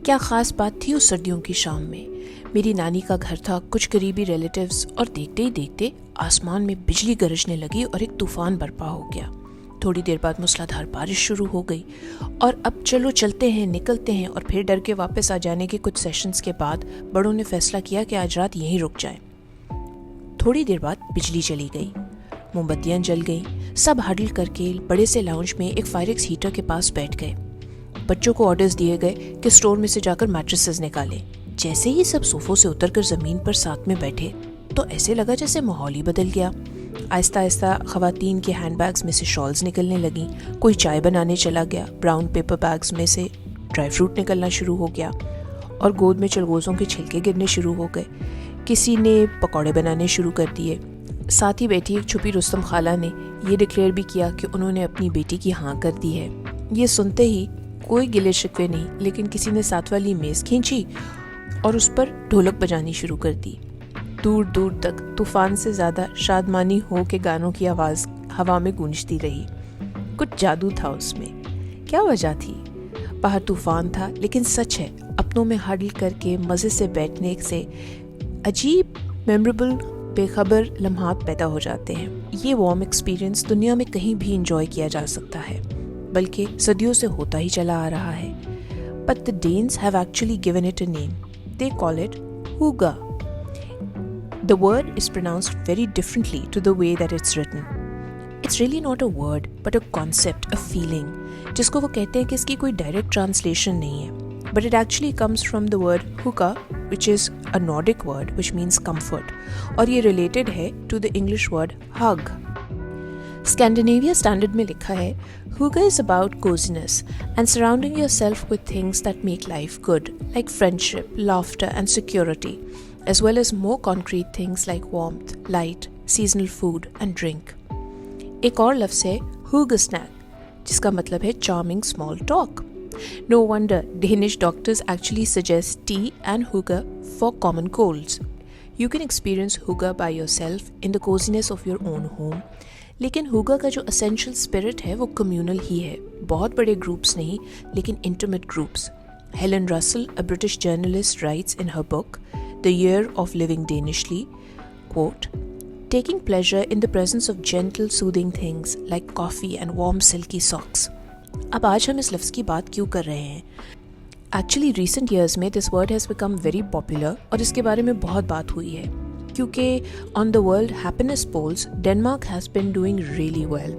क्या ख़ास बात थी उस सर्दियों की शाम में। मेरी नानी का घर था, कुछ करीबी रिलेटिव्स, और देखते ही देखते आसमान में बिजली गरजने लगी और एक तूफान बर्पा हो गया। थोड़ी देर बाद मूसलाधार बारिश शुरू हो गई और अब चलो चलते हैं, निकलते हैं। और फिर डर के वापस आ जाने के कुछ सेशंस के बाद बड़ों ने फैसला किया कि आज रात यहीं रुक जाएं। थोड़ी देर बाद बिजली चली गई, मोमबत्तियां जल गईं, सब हडल करके बड़े से लाउंज में एक फायरिक्स हीटर के पास बैठ गए। बच्चों को ऑर्डर्स दिए गए कि स्टोर में से जाकर मैट्रेसेस निकालें। जैसे ही सब सोफों से उतरकर ज़मीन पर साथ में बैठे तो ऐसे लगा जैसे माहौल ही बदल गया। आहिस्ता आहिस्ता ख़वातीन के हैंडबैग्स में से शॉल्स निकलने लगीं, कोई चाय बनाने चला गया, ब्राउन पेपर बैग्स में से ड्राई फ्रूट निकलना शुरू हो गया और गोद में चलगोज़ों के छिलके गिरने शुरू हो गए। किसी ने पकौड़े बनाने शुरू कर दिए। साथ ही बैठी एक छुपी रुस्तम खाला ने ये डिक्लेयर भी किया कि उन्होंने अपनी बेटी की हाँ कर दी है। ये सुनते ही कोई गिले शिकवे नहीं, लेकिन किसी ने साथ वाली मेज़ खींची और उस पर ढोलक बजानी शुरू कर दी। दूर दूर तक तूफान से ज़्यादा शादमानी हो के गानों की आवाज़ हवा में गूंजती रही। कुछ जादू था उसमें। क्या वजह थी? बाहर तूफान था, लेकिन सच है अपनों में हडल करके मज़े से बैठने से अजीब मेमोरेबल बेखबर लम्हात पैदा हो जाते हैं। ये वार्म एक्सपीरियंस दुनिया में कहीं भी इंजॉय किया जा सकता है, बल्कि सदियों से होता ही चला आ रहा है। But the Danes have actually given it a name. They call it Hygge. The word is pronounced very differently to the way that it's written. It's really not a word, but a concept, a feeling, जिसको वो कहते हैं कि इसकी कोई direct translation नहीं है. But it actually comes from the word Hygge, which is a Nordic word which means comfort. और ये related है to the English word hug. Scandinavia Standard में लिखा है, Hygge is about coziness and surrounding yourself with things that make life good, like friendship, laughter and security, as well as more concrete things like warmth, light, seasonal food and drink. एक और लफ्ज़ है Hygge snack, जिसका मतलब है charming small talk. No wonder Danish doctors actually suggest tea and Hygge for common colds. You can experience Hygge by yourself in the coziness of your own home. लेकिन Hygge का जो essential spirit है वो communal ही है, बहुत बड़े groups नहीं, लेकिन intimate groups. Helen Russell, a British journalist, writes in her book, The Year of Living Danishly, quote, taking pleasure in the presence of gentle, soothing things like coffee and warm, silky socks. अब आज हम इस लफ्ज़ की बात क्यों कर रहे हैं? Actually, recent years में this word has become very popular और इसके बारे में बहुत बात हुई है, क्योंकि on the World Happiness Polls, Denmark has been doing really well.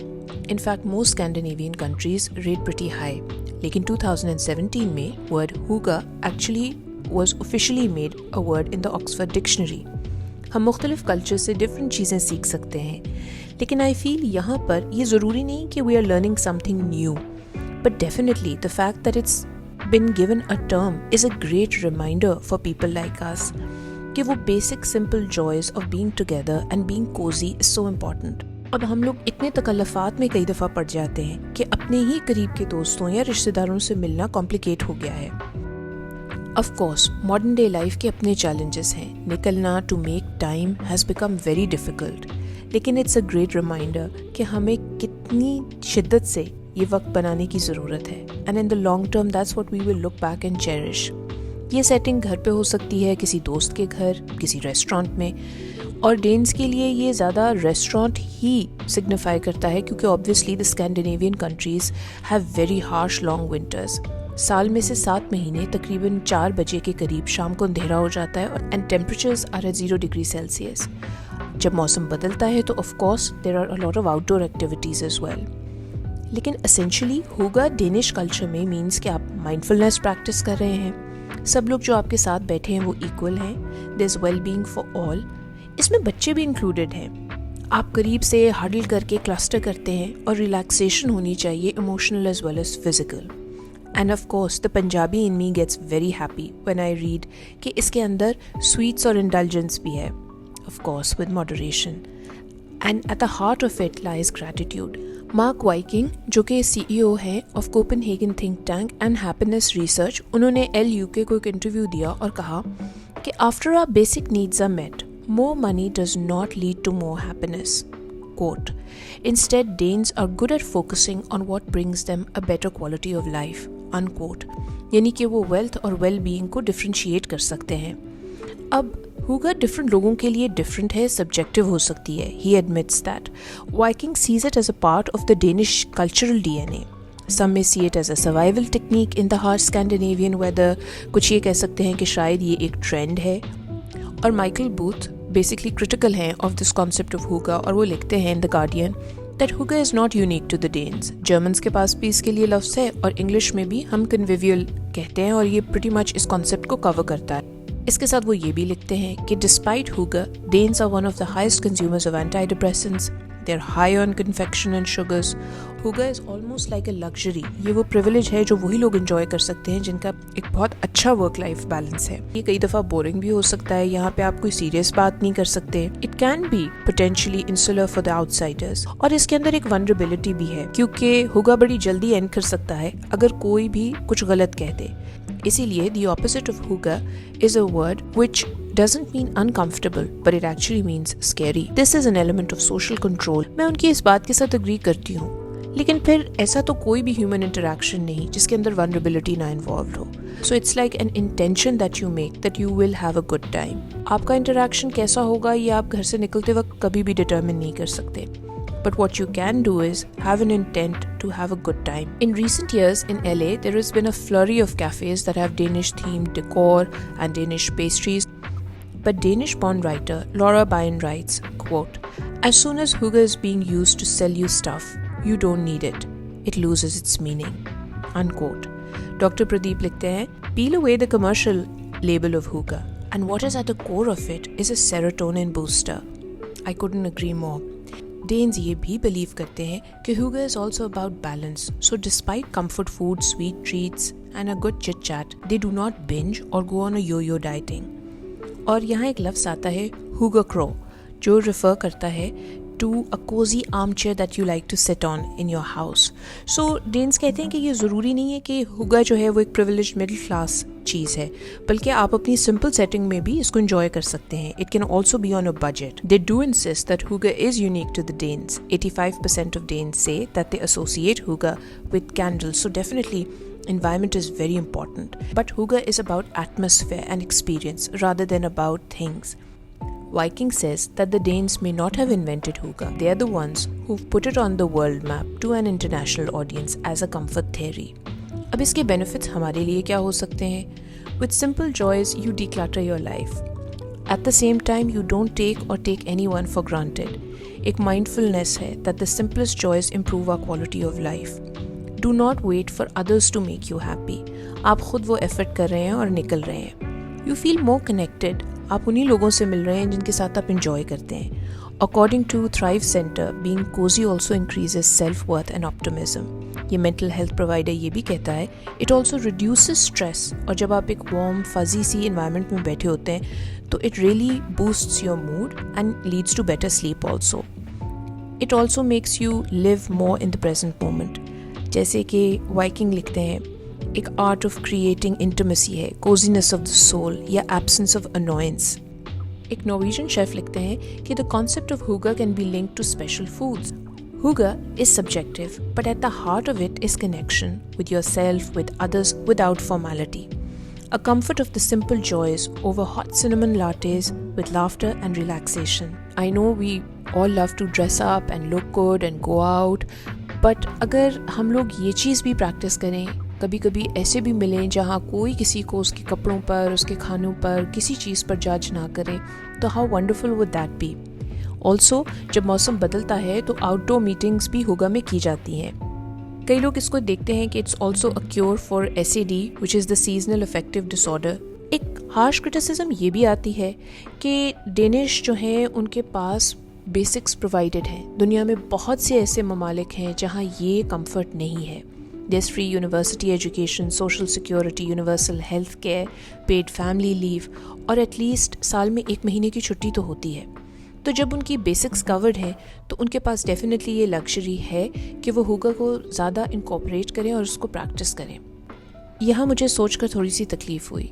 In fact, most Scandinavian countries rate pretty high. लेकिन 2017 में word Hygge actually was officially made a word in the Oxford Dictionary. हम मुख्तलिफ culture से different चीज़ें सीख सकते हैं, लेकिन आई फील यहाँ पर ये ज़रूरी नहीं कि we are learning something new, but definitely the fact that it's been given a term is a great reminder for people like us कि वो basic simple joys of being together and being cozy is so important. अब हम लोग इतने तकल्लुफ़ात में कई दफ़ा पड़ जाते हैं कि अपने ही करीब के दोस्तों या रिश्तेदारों से मिलना कॉम्प्लिकेट हो गया है. Of course, modern day life के अपने challenges हैं. निकलना to make time has become very difficult. लेकिन it's a great reminder कि हमें कितनी शिद्दत से ये वक्त बनाने की ज़रूरत है. And in the long term, that's what we will look back and cherish. ये सेटिंग घर पे हो सकती है, किसी दोस्त के घर, किसी रेस्टोरेंट में. और डेन्स के लिए ये ज़्यादा रेस्टोरेंट ही सिग्निफाई करता है, क्योंकि obviously the Scandinavian countries have very harsh long winters. साल में से 7 महीने तकरीबन 4 बजे के करीब शाम को अंधेरा हो जाता है और and temperatures are at 0 degree Celsius. जब मौसम बदलता है तो of course there are a lot of outdoor activities as well. लेकिन एसेंशियली Hygge डेनिश कल्चर में मीन्स कि आप माइंडफुलनेस प्रैक्टिस कर रहे हैं. सब लोग जो आपके साथ बैठे हैं वो इक्वल हैं. There is wellbeing for all. इसमें बच्चे भी इंक्लूडेड हैं. आप करीब से हडल करके क्लस्टर करते हैं और रिलैक्सेशन होनी चाहिए, emotional as well as physical. And of course, the Punjabi in me gets very happy when I read कि इसके अंदर sweets और indulgence भी है, of course with moderation. And at the heart of it lies gratitude. Mark Viking, जो कि CEO है of Copenhagen think tank and happiness research, उन्होंने LUK को एक इंटरव्यू दिया और कहा कि after our basic needs are met, more money does not lead to more happiness. Quote, instead, Danes are good at focusing on what brings them a better quality of life. Unquote. यानी कि वो wealth और well being को differentiate कर सकते हैं। अब हुगा different लोगों के लिए डिफरेंट है, सब्जेक्टिव हो सकती है। He admits that Wiking sees it as a part of the Danish cultural DNA. Some may see it as a survival technique in the harsh Scandinavian weather. कुछ ये कह सकते हैं कि शायद ये एक ट्रेंड है। और माइकल बूथ बेसिकली क्रिटिकल हैं of this concept of hygge, और वो लिखते हैं in the Guardian that hygge is not unique to the Danes. Germans के पास भी इसके लिए लफ्ज़ है और इंग्लिश में भी हम कन्विवियल कहते हैं, और ये प्रीटी मच इस कॉन्सेप्ट को कवर करता है। इसके साथ वो ये भी लिखते हैं कि despite hygge, Danes are one of the highest consumers of anti depressants. They're high on confection and sugars. Huga is almost like a luxury. ये वो privilege है जो वही लोग enjoy कर सकते हैं जिनका एक बहुत अच्छा work life balance है। ये कई दफ़ा boring भी हो सकता है, यहाँ पे आप कोई serious बात नहीं कर सकते। It can be potentially insular for the outsiders. और इसके अंदर एक vulnerability भी है, क्योंकि हुगा बड़ी जल्दी end कर सकता है अगर कोई भी कुछ गलत कह दे। इसीलिए the opposite of huga is a word which doesn't mean uncomfortable, but it actually means scary. This is an element of social control. मैं उनकी इस बात के साथ agree करती हूँ, लेकिन फिर ऐसा तो कोई भी human interaction नहीं जिसके अंदर vulnerability ना involved हो। So it's like an intention that you make that you will have a good time. आपका interaction कैसा होगा ये आप घर से निकलते वक्त कभी भी determine नहीं कर सकते। But what you can do is have an intent to have a good time. In recent years in LA, there has been a flurry of cafes that have Danish-themed decor and Danish pastries. But Danish-born writer Laura Byen writes, quote, "As soon as huga is being used to sell you stuff, you don't need it. It loses its meaning." Unquote. Dr. Pradeep लिखते हैं, "Peel away the commercial label of huga, and what is at the core of it is a serotonin booster." I couldn't agree more. Danes ये भी believe करते हैं कि huga is also about balance. So despite comfort food, sweet treats and a good chit chat, they do not binge or go on a yo-yo dieting. और यहाँ एक लफ्ज़ आता है huga crow, जो refer करता है to a cozy armchair that you like to sit on in your house. So Danes कहते हैं कि ये ज़रूरी नहीं है कि हुगा जो है वो एक privileged middle class चीज़ है, बल्कि आप अपनी simple setting में भी इसको enjoy कर सकते हैं. It can also be on a budget. They do insist that huga is unique to the Danes. 85% of Danes say that they associate huga with candles. So definitely environment is very important. But huga is about atmosphere and experience rather than about things. Viking says that the Danes may not have invented huga. They are the ones who've put it on the world map to an international audience as a comfort theory. अब इसके benefits हमारे लिए क्या हो सकते हैं? With simple joys, you declutter your life. At the same time, you don't take anyone for granted. एक mindfulness है that the simplest joys improve our quality of life. Do not wait for others to make you happy. आप खुद वो effort कर रहे हैं और निकल रहे हैं. You feel more connected. आप उन्हीं लोगों से मिल रहे हैं जिनके साथ आप enjoy करते हैं. According to Thrive Center, being cozy also increases self-worth and optimism. ये mental health provider ये भी कहता है, it also reduces stress. और जब आप एक warm, fuzzy सी environment में बैठे होते हैं, तो it really boosts your mood and leads to better sleep also. It also makes you live more in the present moment. जैसे कि Viking लिखते हैं, एक आर्ट ऑफ क्रिएटिंग इंटिमेसी है, कोजीनेस ऑफ द सोल या एब्सेंस ऑफ अनोयंस। एक Norwegian chef लिखते हैं कि the concept of hygge can be linked to special foods. Hygge is subjective, but at the heart of it is connection with yourself, with others, without formality. A comfort of the simple joys over hot cinnamon lattes with laughter and relaxation. I know we all love to dress up and look good and go out, but अगर हम लोग ये चीज़ भी practice करें, कभी कभी ऐसे भी मिलें जहाँ कोई किसी को उसके कपड़ों पर, उसके खानों पर, किसी चीज़ पर जज ना करे, तो how wonderful would that be. Also जब मौसम बदलता है तो आउटडोर मीटिंग्स भी हुगा में की जाती हैं. कई लोग इसको देखते हैं कि it's also a cure for SAD, which is the seasonal affective disorder. एक हार्श क्रिटिसिज्म ये भी आती है कि डेनिश जो हैं उनके पास बेसिक्स प्रोवाइडेड हैं. दुनिया में बहुत से ऐसे ममालिक हैं जहाँ ये कंफर्ट नहीं है. There's free university education, social security, universal health care, paid family leave और एटलीस्ट साल में 1 महीने की छुट्टी तो होती है. तो जब उनकी बेसिक्स कवर्ड हैं तो उनके पास डेफिनेटली ये लग्जरी है कि वो हुगा को ज़्यादा इनकॉर्पोरेट करें और उसको प्रैक्टिस करें. यहाँ मुझे सोचकर थोड़ी सी तकलीफ़ हुई.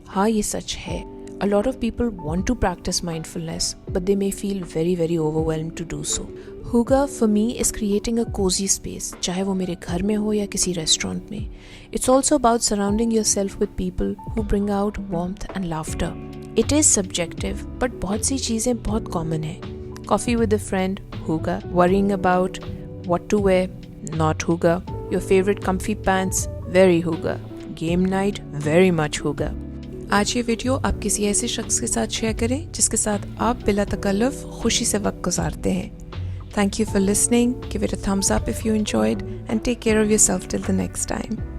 हाँ, ये सच है. A lot of people want to practice mindfulness, but they may feel very, very overwhelmed to do so. Hygge for me is creating a cozy space, चाहे वो मेरे घर में हो या किसी रेस्टोरेंट में. It's also about surrounding yourself with people who bring out warmth and laughter. It is subjective, but बहुत सी चीज़ें बहुत common हैं. Coffee with a friend, Hygge. Worrying about what to wear, not Hygge. Your favorite comfy pants, very Hygge. Game night, very much Hygge. आज ये video आप किसी ऐसे शख्स के साथ शेयर करें जिसके साथ आप बिला तकल्लुफ़ खुशी से वक्त गुजारते हैं. Thank you for listening. Give it a thumbs up if you enjoyed and take care of yourself till the next time.